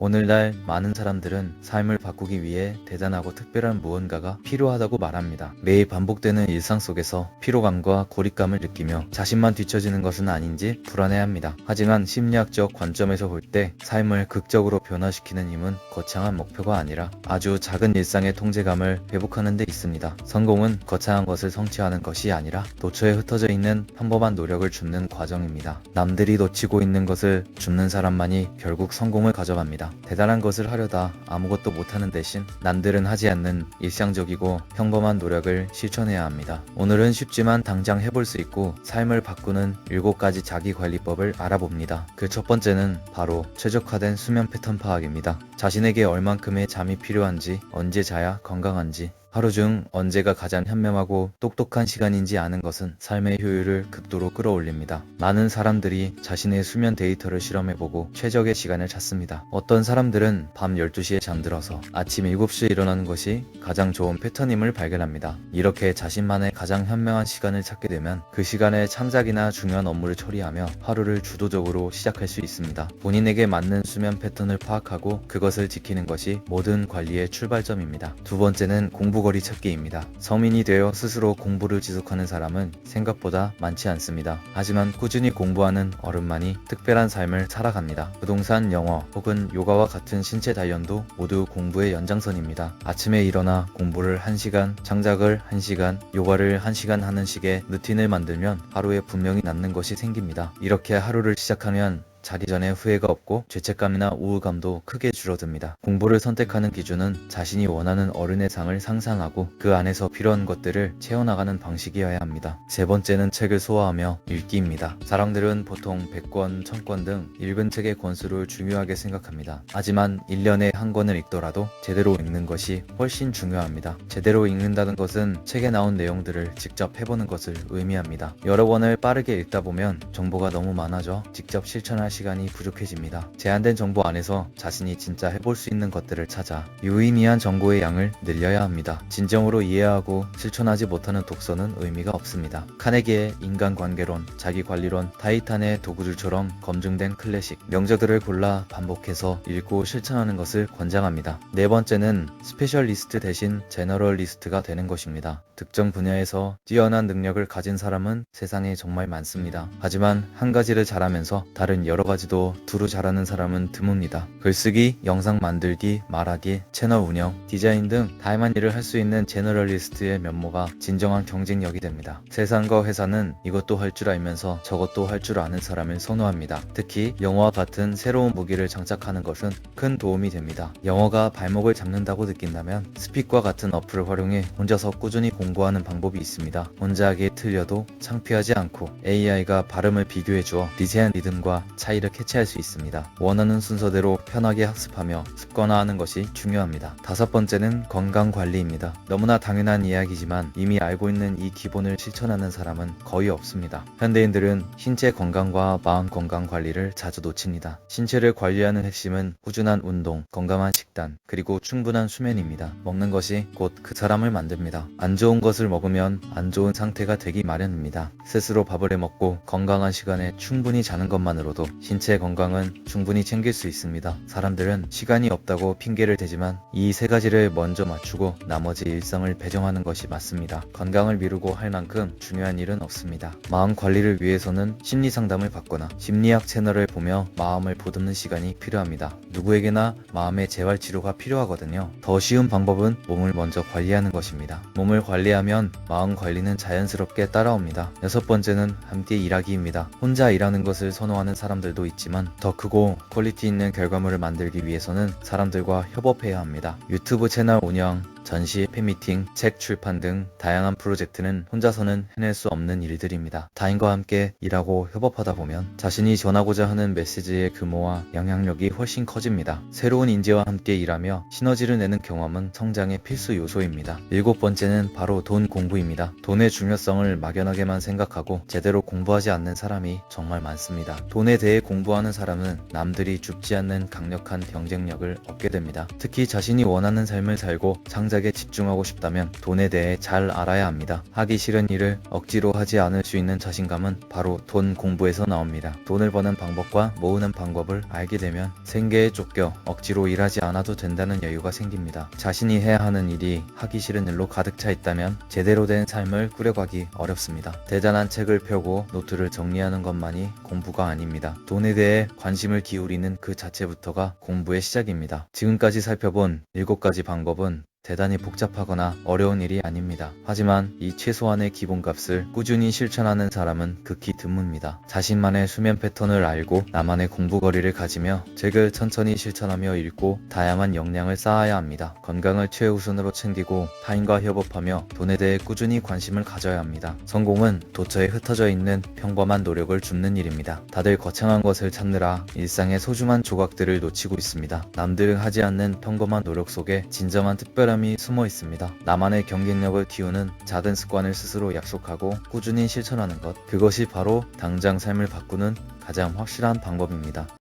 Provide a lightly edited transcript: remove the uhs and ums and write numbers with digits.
오늘날 많은 사람들은 삶을 바꾸기 위해 대단하고 특별한 무언가가 필요하다고 말합니다. 매일 반복되는 일상 속에서 피로감과 고립감을 느끼며 자신만 뒤처지는 것은 아닌지 불안해합니다. 하지만 심리학적 관점에서 볼 때 삶을 극적으로 변화시키는 힘은 거창한 목표가 아니라 아주 작은 일상의 통제감을 회복하는 데 있습니다. 성공은 거창한 것을 성취하는 것이 아니라 도처에 흩어져 있는 평범한 노력을 줍는 과정입니다. 남들이 놓치고 있는 것을 줍는 사람만이 결국 성공을 가져갑니다. 대단한 것을 하려다 아무것도 못하는 대신 남들은 하지 않는 일상적이고 평범한 노력을 실천해야 합니다. 오늘은 쉽지만 당장 해볼 수 있고 삶을 바꾸는 7가지 자기관리법을 알아봅니다. 그 첫 번째는 바로 최적화된 수면 패턴 파악입니다. 자신에게 얼만큼의 잠이 필요한지, 언제 자야 건강한지, 하루 중 언제가 가장 현명하고 똑똑한 시간인지 아는 것은 삶의 효율을 극도로 끌어올립니다. 많은 사람들이 자신의 수면 데이터를 실험해보고 최적의 시간을 찾습니다. 어떤 사람들은 밤 12시에 잠들어서 아침 7시에 일어나는 것이 가장 좋은 패턴임을 발견합니다. 이렇게 자신만의 가장 현명한 시간을 찾게 되면 그 시간에 창작이나 중요한 업무를 처리하며 하루를 주도적으로 시작할 수 있습니다. 본인에게 맞는 수면 패턴을 파악하고 그것을 지키는 것이 모든 관리의 출발점입니다. 두 번째는 공부거리 찾기입니다. 성인이 되어 스스로 공부를 지속하는 사람은 생각보다 많지 않습니다. 하지만 꾸준히 공부하는 어른만이 특별한 삶을 살아갑니다. 부동산, 영어 혹은 요가와 같은 신체 단련도 모두 공부의 연장선입니다. 아침에 일어나 공부를 1시간, 창작을 1시간, 요가를 1시간 하는 식의 루틴을 만들면 하루에 분명히 남는 것이 생깁니다. 이렇게 하루를 시작하면 자기 전에 후회가 없고 죄책감이나 우울감도 크게 줄어듭니다. 공부를 선택하는 기준은 자신이 원하는 어른의 상을 상상하고 그 안에서 필요한 것들을 채워나가는 방식이어야 합니다. 세 번째는 책을 소화하며 읽기입니다. 사람들은 보통 100권, 1000권 등 읽은 책의 권수를 중요하게 생각합니다. 하지만 1년에 한 권을 읽더라도 제대로 읽는 것이 훨씬 중요합니다. 제대로 읽는다는 것은 책에 나온 내용들을 직접 해보는 것을 의미합니다. 여러 권을 빠르게 읽다 보면 정보가 너무 많아져 직접 실천할 시간이 부족해집니다. 제한된 정보 안에서 자신이 진짜 해볼 수 있는 것들을 찾아 유의미한 정보의 양을 늘려야 합니다. 진정으로 이해하고 실천하지 못하는 독서는 의미가 없습니다. 카네기의 인간관계론, 자기관리론, 타이탄의 도구들처럼 검증된 클래식, 명저들을 골라 반복해서 읽고 실천하는 것을 권장합니다. 네 번째는 스페셜리스트 대신 제너럴리스트가 되는 것입니다. 특정 분야에서 뛰어난 능력을 가진 사람은 세상에 정말 많습니다. 하지만 한 가지를 잘하면서 다른 여러 가지도 두루 잘하는 사람은 드뭅니다. 글쓰기, 영상 만들기, 말하기, 채널 운영, 디자인 등 다양한 일을 할 수 있는 제너럴리스트의 면모가 진정한 경쟁력이 됩니다. 세상과 회사는 이것도 할 줄 알면서 저것도 할 줄 아는 사람을 선호합니다. 특히 영어와 같은 새로운 무기를 장착하는 것은 큰 도움이 됩니다. 영어가 발목을 잡는다고 느낀다면 스픽과 같은 어플을 활용해 혼자서 꾸준히 공부하는 방법이 있습니다. 혼자 하기에 틀려도 창피하지 않고 AI가 발음을 비교해주어 미세한 리듬과 차이를 캐치할 수 있습니다. 원하는 순서대로 편하게 학습하며 습관화하는 것이 중요합니다. 다섯 번째는 건강관리입니다. 너무나 당연한 이야기지만 이미 알고 있는 이 기본을 실천하는 사람은 거의 없습니다. 현대인들은 신체 건강과 마음 건강 관리를 자주 놓칩니다. 신체를 관리하는 핵심은 꾸준한 운동, 건강한 식단, 그리고 충분한 수면입니다. 먹는 것이 곧 그 사람을 만듭니다. 안 좋은 것을 먹으면 안 좋은 상태가 되기 마련입니다. 스스로 밥을 해먹고 건강한 시간에 충분히 자는 것만으로도 신체 건강은 충분히 챙길 수 있습니다. 사람들은 시간이 없다고 핑계를 대지만 이 세 가지를 먼저 맞추고 나머지 일상을 배정하는 것이 맞습니다. 건강을 미루고 할 만큼 중요한 일은 없습니다. 마음 관리를 위해서는 심리 상담을 받거나 심리학 채널을 보며 마음을 보듬는 시간이 필요합니다. 누구에게나 마음의 재활 치료가 필요하거든요. 더 쉬운 방법은 몸을 먼저 관리하는 것입니다. 몸을 관리하면 마음 관리는 자연스럽게 따라옵니다. 여섯 번째는 함께 일하기입니다. 혼자 일하는 것을 선호하는 사람들도 있지만 더 크고 퀄리티 있는 결과물을 만들기 위해서는 사람들과 협업해야 합니다. 유튜브 채널 운영, 전시, 팬미팅, 책 출판 등 다양한 프로젝트는 혼자서는 해낼 수 없는 일들입니다. 타인과 함께 일하고 협업하다 보면 자신이 전하고자 하는 메시지의 규모와 영향력이 훨씬 커집니다. 새로운 인재와 함께 일하며 시너지를 내는 경험은 성장의 필수 요소입니다. 일곱 번째는 바로 돈 공부입니다. 돈의 중요성을 막연하게만 생각하고 제대로 공부하지 않는 사람이 정말 많습니다. 돈에 대해 공부하는 사람은 남들이 줍지 않는 강력한 경쟁력을 얻게 됩니다. 특히 자신이 원하는 삶을 살고 창작이 진지하게 집중하고 싶다면 돈에 대해 잘 알아야 합니다. 하기 싫은 일을 억지로 하지 않을 수 있는 자신감은 바로 돈 공부에서 나옵니다. 돈을 버는 방법과 모으는 방법을 알게 되면 생계에 쫓겨 억지로 일하지 않아도 된다는 여유가 생깁니다. 자신이 해야 하는 일이 하기 싫은 일로 가득 차 있다면 제대로 된 삶을 꾸려가기 어렵습니다. 대단한 책을 펴고 노트를 정리하는 것만이 공부가 아닙니다. 돈에 대해 관심을 기울이는 그 자체부터가 공부의 시작입니다. 지금까지 살펴본 7가지 방법은 대단히 복잡하거나 어려운 일이 아닙니다. 하지만 이 최소한의 기본값을 꾸준히 실천하는 사람은 극히 드뭅니다. 자신만의 수면 패턴을 알고 나만의 공부거리를 가지며 책을 천천히 실천하며 읽고 다양한 역량을 쌓아야 합니다. 건강을 최우선으로 챙기고 타인과 협업하며 돈에 대해 꾸준히 관심을 가져야 합니다. 성공은 도처에 흩어져 있는 평범한 노력을 줍는 일입니다. 다들 거창한 것을 찾느라 일상의 소중한 조각들을 놓치고 있습니다. 남들은 하지 않는 평범한 노력 속에 진정한 특별함이 숨어 있습니다. 나만의 경쟁력을 키우는 작은 습관을 스스로 약속하고 꾸준히 실천하는 것, 그것이 바로 당장 삶을 바꾸는 가장 확실한 방법입니다.